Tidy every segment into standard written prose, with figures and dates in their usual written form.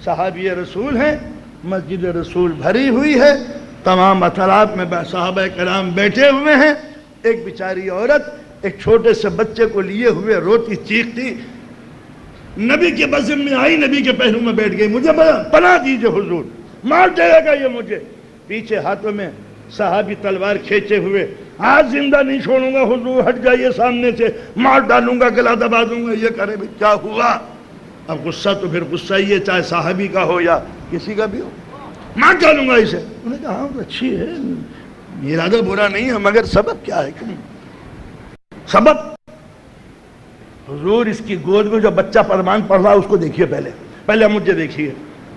صحابی رسول ہیں، مسجد رسول بھری ہوئی ہے، تمام اطراف میں صحابہ کرام بیٹھے ہوئے ہیں، ایک بیچاری عورت ایک چھوٹے سے بچے کو لیے ہوئے روتی چیختی، نبی کے بزم میں آئی، نبی کے پہلو میں بیٹھ گئی، مجھے پناہ دیجئے حضور، مار دے گا یہ مجھے۔ پیچھے ہاتھوں میں صحابی تلوار کھینچے ہوئے، آج زندہ نہیں چھوڑوں گا حضور، ہٹ جائیے سامنے سے، مار ڈالوں گا، گلا دبا دوں گا۔ یہ کرے بھی کیا ہوا؟ اب غصہ تو پھر غصہ ہی ہے، چاہے صحابی کا ہو یا کسی کا بھی ہو، مار ڈالوں گا اسے۔ انہوں نے کہا ہاں تو اچھی ہے، ارادہ برا نہیں ہے، مگر سبب کیا ہے؟ کیوں سبب؟ حضور اس کی گود میں جو بچہ فرمان پڑھ رہا ہے اس کو دیکھیے، پہلے مجھے دیکھیے،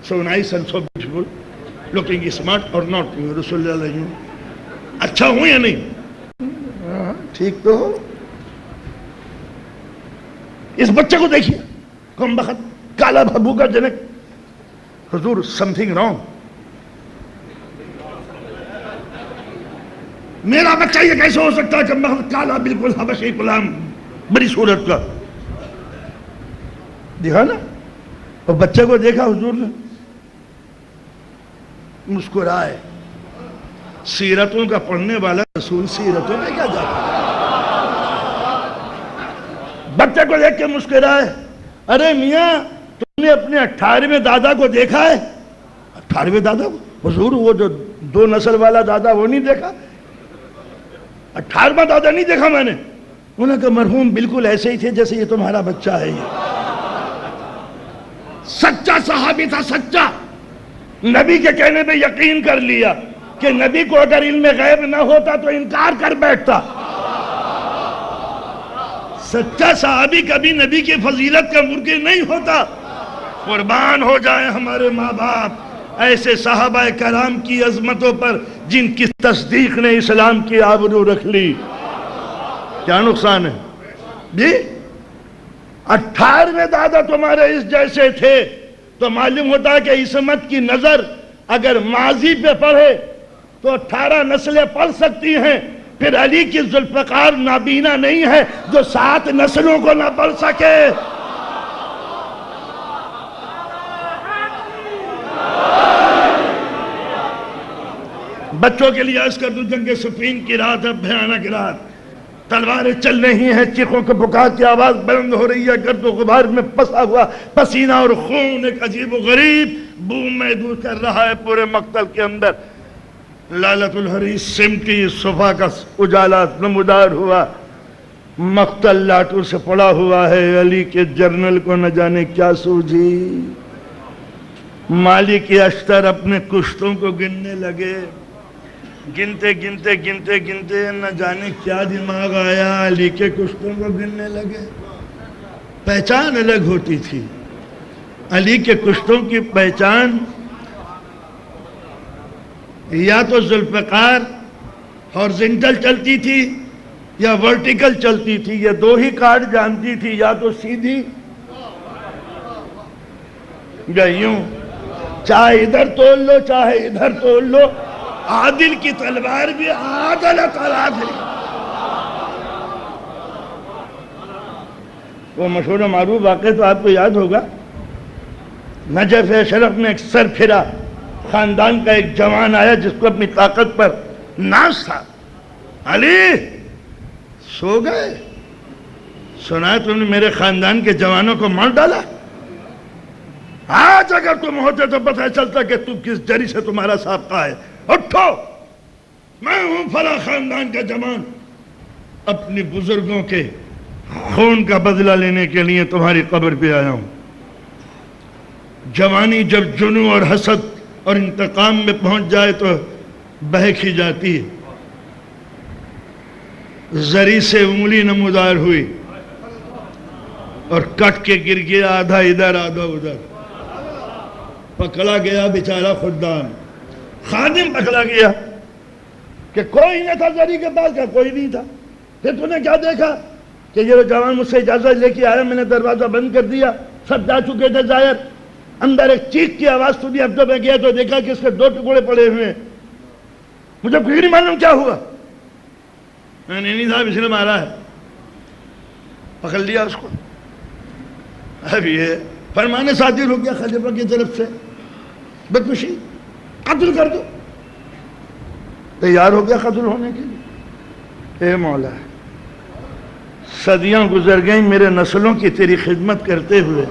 so nice and so beautiful, looking smart or not, رسول اللہ علیہ وسلم، اچھا ہوں یا نہیں؟ ٹھیک تو ہو۔ اس بچے کو دیکھیے، کم بخت کالا بھبو کا جنک۔ حضور something wrong، میرا بچہ یہ کیسے ہو سکتا ہے کم بخت کالا، بالکل حبشی غلام، بڑی صورت کا؟ دیکھا نا، اور بچے کو دیکھا حضور نے، مسکرائے۔ سیرتوں کا پڑھنے والا رسول سیرتوں میں کیا جاتا ہے؟ بچے کو دیکھ کے مسکرائے، ارے میاں تم نے اپنے 18ویں دادا کو دیکھا ہے؟ 18ویں دادا کو؟ حضور وہ جو 2 نسل والا دادا وہ نہیں دیکھا؟ 18واں دادا نہیں دیکھا میں نے؟ انہوں نے کہا مرحوم بالکل ایسے ہی تھے جیسے یہ تمہارا بچہ ہے۔ یہ سچا صحابی تھا، سچا، نبی کے کہنے پہ یقین کر لیا کہ نبی کو اگر علم غیب نہ ہوتا تو انکار کر بیٹھتا۔ سچا صحابی کبھی نبی کی فضیلت کا منکر نہیں ہوتا۔ قربان ہو جائیں ہمارے ماں باپ ایسے صحابہ کرام کی عظمتوں پر جن کی تصدیق نے اسلام کی آبرو رکھ لی۔ کیا نقصان ہے جی؟ 18ویں دادا تمہارے اس جیسے تھے تو معلوم ہوتا ہے کہ عصمت کی نظر اگر ماضی پہ پڑھے تو 18 نسلیں پڑھ سکتی ہیں، پھر علی کی ذوالفقار نابینا نہیں ہے جو 7 نسلوں کو نہ پڑھ سکے۔ بچوں کے لیے عرض کر دوں، جنگ صفین کی رات ہے، بھیانک رات، تلواریں چل رہی ہیں، چیخوں کے پکار کی آواز بلند ہو رہی ہے، گرد و غبار میں پسا ہوا پسینہ اور خون ایک عجیب و غریب بو محسوس کر رہا ہے پورے مقتل کے اندر۔ لالت الحریص سمٹی، صفا کا اجالا نمودار ہوا، مقتل لاٹوں سے پڑا ہوا ہے۔ علی کے جرنل کو نہ جانے کیا سوجھی، مالک اشتر اپنے کشتوں کو گننے لگے، گنتے گنتے گنتے گنتے نہ جانے کیا دماغ آیا، علی کے کشتوں کو گننے لگے۔ پہچان الگ ہوتی تھی، علی کے کشتوں کی پہچان یا تو ذوالفقار ہارزنٹل چلتی تھی یا ورٹیکل چلتی تھی، یہ 2 ہی کارڈ جانتی تھی، یا تو سیدھی یا یوں، چاہے ادھر تول لو چاہے ادھر تول لو، عادل کی تلوار بھی عادلت العادل۔ وہ مشہور و معروف واقعہ تو آپ کو یاد ہوگا، نجف شرف میں ایک سر پھرا خاندان کا ایک جوان آیا جس کو اپنی طاقت پر ناز تھا۔ علی سو گئے؟ سنا ہے تم نے میرے خاندان کے جوانوں کو مار ڈالا؟ آج اگر تم ہوتے تو پتہ چلتا کہ تم کس جری سے تمہارا سابقہ ہے۔ اٹھو، میں ہوں فلاں خاندان کا جوان، اپنی بزرگوں کے خون کا بدلہ لینے کے لیے تمہاری قبر پہ آیا ہوں۔ جوانی جب جنون اور حسد اور انتقام میں پہنچ جائے تو بہک ہی جاتی ہے۔ زری سے انگلی نمودار ہوئی اور کٹ کے گر گیا، آدھا ادھر آدھا ادھر، پکڑا گیا بیچارہ خادم پکڑا گیا کہ کوئی نہ تھا زری کے پاس، کا کوئی نہیں تھا۔ پھر تو نے کیا دیکھا کہ یہ جوان مجھ سے اجازت لے کے آیا، میں نے دروازہ بند کر دیا، سب جا چکے تھے ظاہر، اندر ایک چیخ کی آواز سنی، اب جب میں گیا تو دیکھا کہ اس کے 2 ٹکڑے پڑے ہوئے ہیں۔ مجھے پھر نہیں معلوم کیا ہوا، میں نے نہیں صاحب اس نے مارا ہے، پکڑ لیا اس کو۔ اب یہ فرمان صادر ہو گیا خلیفہ کی طرف سے، بدمشی قتل کر دو، تیار ہو گیا قتل ہونے کے لیے۔ اے مولا، صدیاں گزر گئیں میرے نسلوں کی تیری خدمت کرتے ہوئے،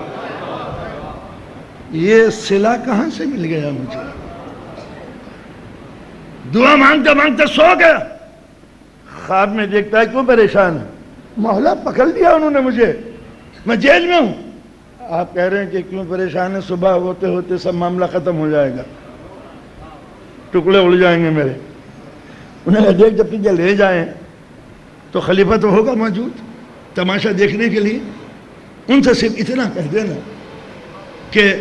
یہ صلہ کہاں سے مل گیا مجھے؟ دعا مانگتے مانگتے سو گیا، خواب میں دیکھتا ہے کیوں پریشان ہے؟ مولا پکڑ لیا انہوں نے مجھے، میں جیل میں ہوں۔ آپ کہہ رہے ہیں کہ کیوں پریشان ہے؟ صبح ہوتے ہوتے سب معاملہ ختم ہو جائے گا، ٹکڑے اڑ جائیں گے میرے۔ انہیں کہا دیکھ جب تجھے لے جائیں تو خلیفہ تو ہوگا موجود تماشا دیکھنے کے لیے، ان سے صرف اتنا کہہ دینا کہ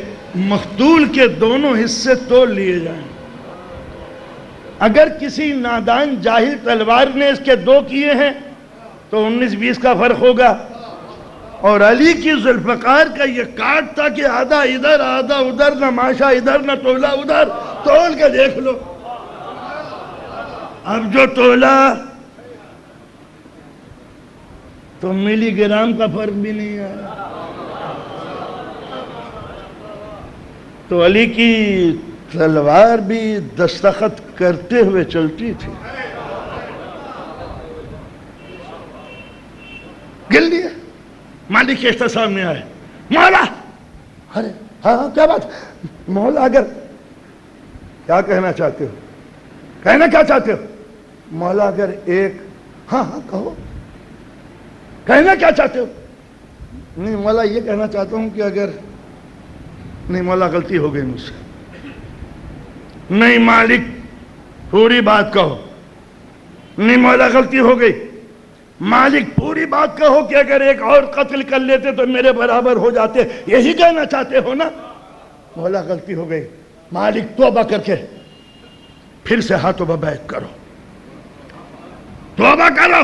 مقتول کے دونوں حصے توڑ لیے جائیں۔ اگر کسی نادان جاہل تلوار نے اس کے دو کیے ہیں تو 19-20 کا فرق ہوگا، اور علی کی ذوالفقار کا یہ کاٹ تھا کہ آدھا ادھر آدھا ادھر، نہ ماشا ادھر نہ تولا ادھر، تول کے دیکھ لو۔ اب جو تولا تو ملی گرام کا فرق بھی نہیں ہے۔ تو علی کی تلوار بھی دستخط کرتے ہوئے چلتی تھی، گل دیا۔ مالک کے احتساب میں آئے، مولا، ارے ہاں کیا بات؟ مولا اگر کیا کہنا چاہتے ہو؟ کہنا کیا چاہتے ہو؟ مولا اگر ایک، ہاں ہاں کہو، کہنا کیا چاہتے ہو؟ نہیں مولا یہ کہنا چاہتا ہوں کہ اگر، نہیں مولا غلطی ہو گئی مجھ سے، نہیں مالک پوری بات کہو، نہیں مولا غلطی ہو گئی، مالک پوری بات کہو کہ اگر ایک اور قتل کر لیتے تو میرے برابر ہو جاتے، یہی کہنا چاہتے ہو نا؟ مولا غلطی ہو گئی، مالک توبہ کر کے پھر سے ہاتھوں پہ بیعت کرو، توبہ کرو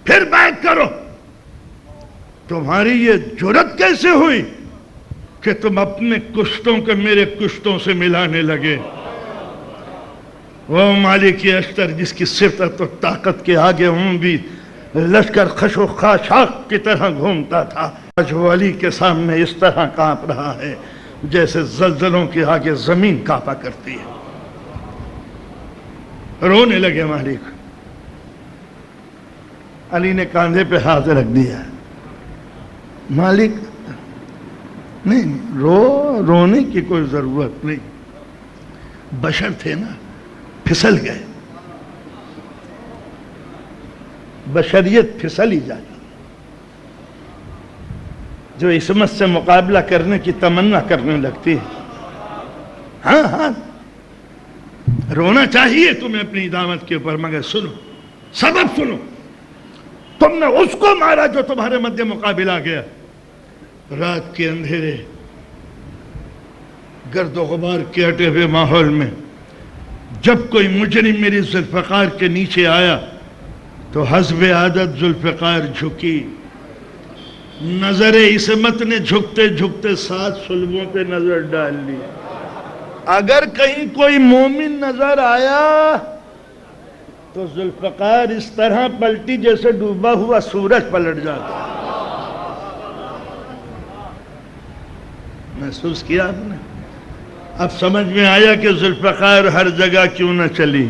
پھر بیعت کرو۔ تمہاری یہ جرت کیسے ہوئی کہ تم اپنے کشتوں کے میرے کشتوں سے ملانے لگے؟ وہ مالک اشتر جس کی صفت و طاقت کے آگے ہوں بھی لشکر خش و خاشاک کی طرح گھومتا تھا، آج وہ علی کے سامنے اس طرح کانپ رہا ہے جیسے زلزلوں کے آگے زمین کانپا کرتی ہے۔ رونے لگے مالک۔ علی نے کاندھے پہ ہاتھ رکھ دیا، مالک نہیں رونے کی کوئی ضرورت نہیں، بشر تھے نا، پھسل گئے، بشریت پھسل ہی جاتی، جو عصمت سے مقابلہ کرنے کی تمنا کرنے لگتی ہے۔ ہاں ہاں رونا چاہیے تمہیں اپنی دعوت کے اوپر، مگر سنو، سبب سنو، تم نے اس کو مارا جو تمہارے مد مقابل آ گیا۔ رات کے اندھیرے گرد و غبار کے اٹے ہوئے ماحول میں جب کوئی مجرم میری ذوالفقار کے نیچے آیا تو حسب عادت ذوالفقار جھکی، نظر عصمت نے جھکتے جھکتے 7 صلبوں پہ نظر ڈال لی۔ اگر کہیں کوئی مومن نظر آیا تو ذوالفقار اس طرح پلٹی جیسے ڈوبا ہوا سورج پلٹ جاتا۔ محسوس کیا آپ نے؟ اب سمجھ میں آیا کہ ذوالفقار ہر جگہ کیوں نہ چلی۔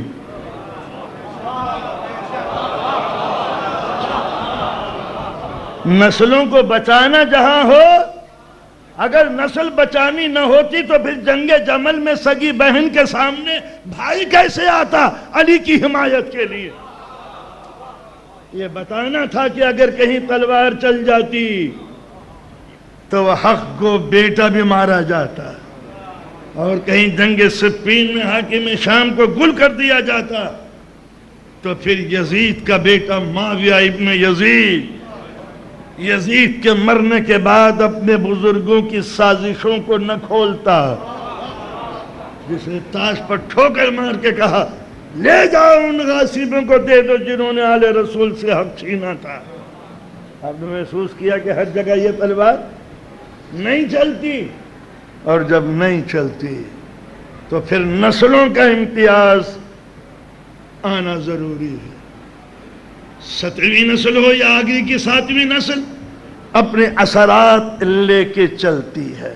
نسلوں کو بچانا جہاں ہو، اگر نسل بچانی نہ ہوتی تو پھر جنگ جمل میں سگی بہن کے سامنے بھائی کیسے آتا علی کی حمایت کے لیے؟ یہ بتانا تھا کہ اگر کہیں تلوار چل جاتی تو وہ حق کو بیٹا بھی مارا جاتا، اور کہیں جنگ صفین میں حاکم شام کو گل کر دیا جاتا تو پھر یزید کا بیٹا معاویہ ابن یزید کے مرنے کے بعد اپنے بزرگوں کی سازشوں کو نہ کھولتا، جس نے تاش پر ٹھوکر مار کے کہا لے جاؤ ان غاصبوں کو دے دو جنہوں نے آل رسول سے حق چھینا تھا۔ آپ نے محسوس کیا کہ ہر جگہ یہ تلوار نہیں چلتی، اور جب نہیں چلتی تو پھر نسلوں کا امتیاز آنا ضروری ہے۔ 7ویں نسل ہو یا آگے کی 7ویں نسل، اپنے اثرات لے کے چلتی ہے۔